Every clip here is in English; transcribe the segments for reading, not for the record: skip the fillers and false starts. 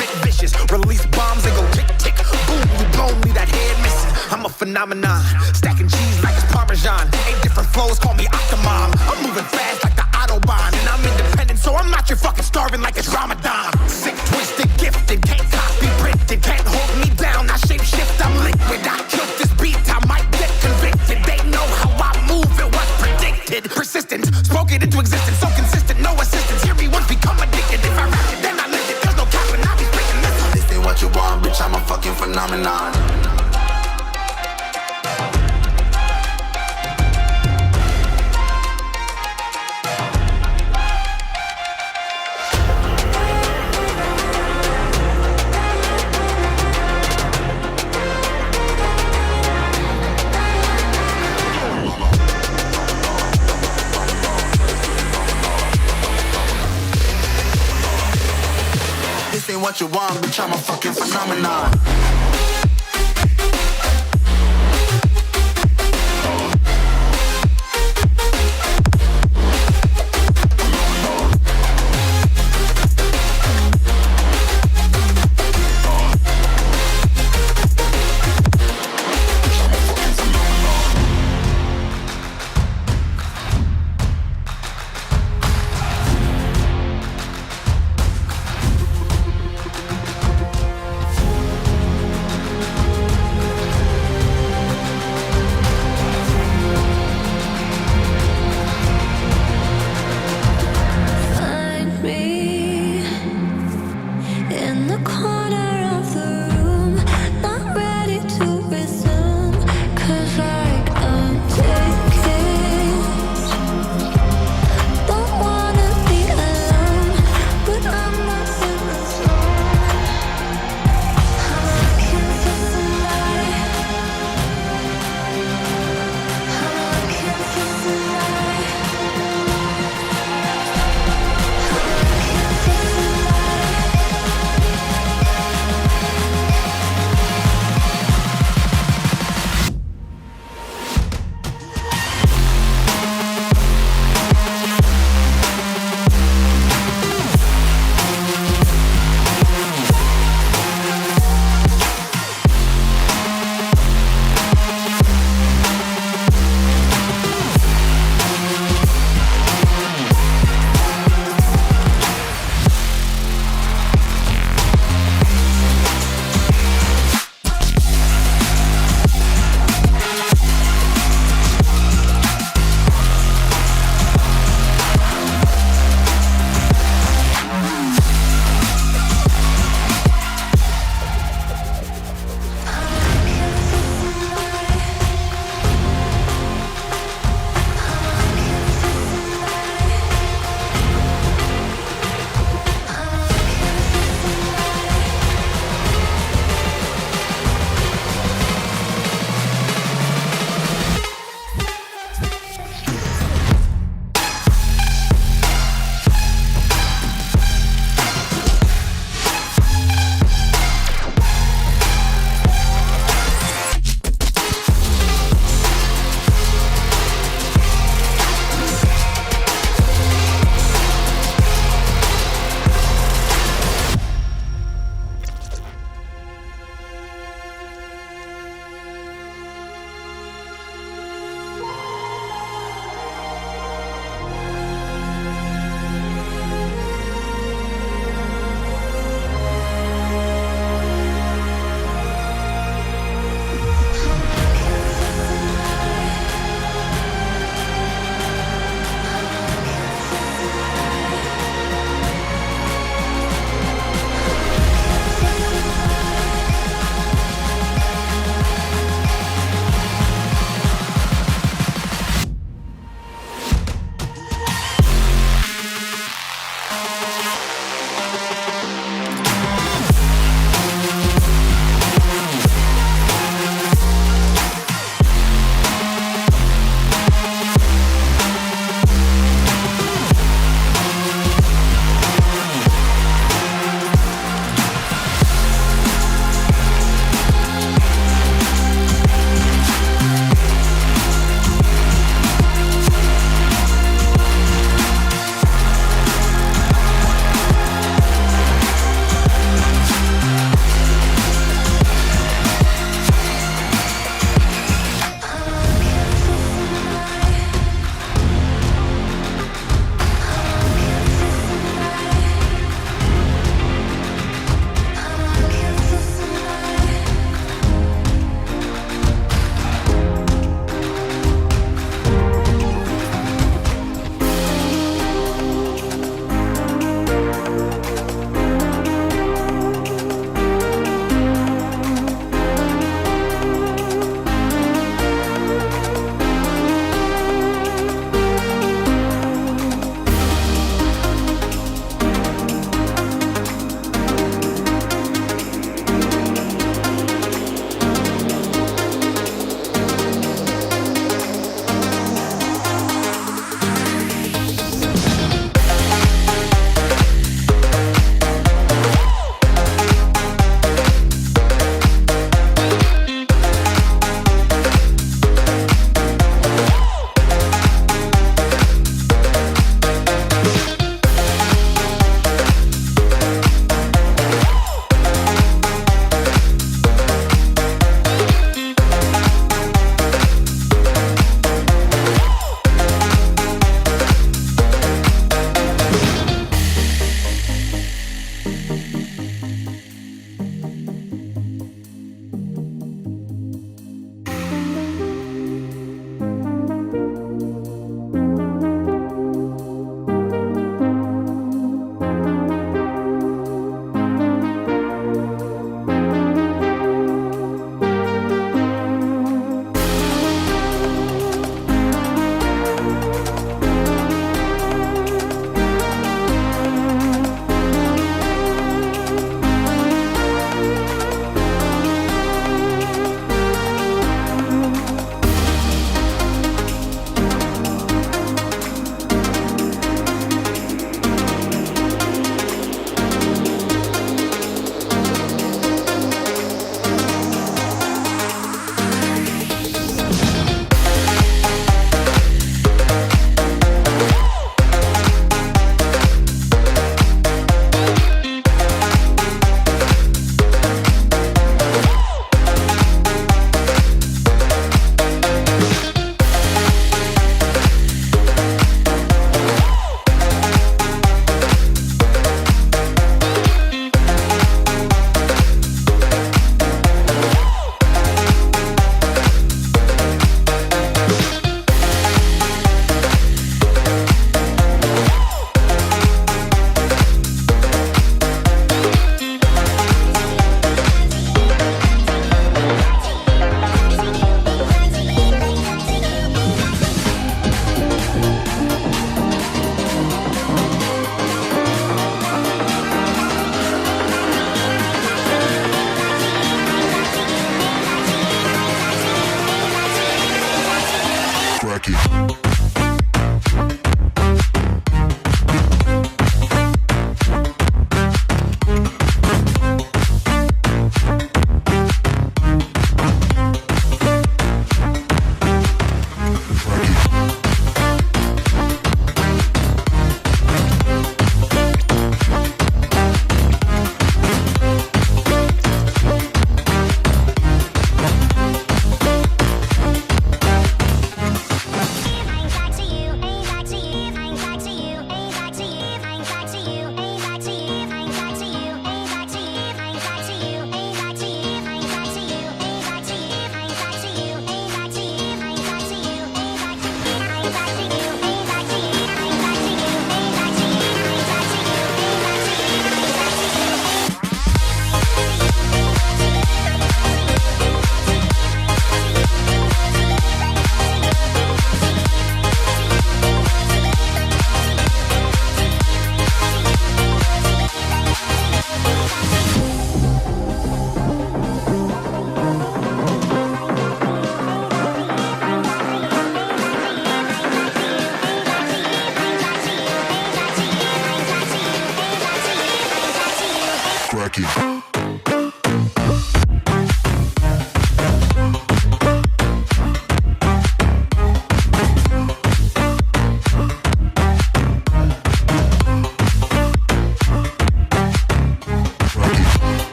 spit vicious. Release bombs and go tick, tick. Boom, you blown me, that head missing. I'm a phenomenon, stacking cheese like it's Parmesan. 8 different flows, call me Octomom. I'm moving fast like the Autobahn. And I'm independent, so I'm not your fucking starving like it's Ramadan. Sick, twisted, gifted, can't copy, printed. Can't hold me down, I shape shift, I'm liquid. I killed this beat, I might get convicted. They know how I move, it was predicted. Persistent, spoke it into existence, so consistent, no assistance. Hear me once, become addicted. If I rap it, then I live it. There's no capping, I'll be speaking this. This ain't what you want, bitch, I'm a fucking phenomenon. This ain't what you want, bitch, I'm a fucking phenomenon.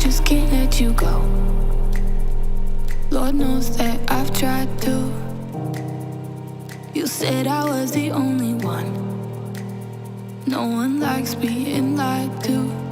just can't let you go. Lord knows that I've tried to. You said I was the only one. No one likes being lied to.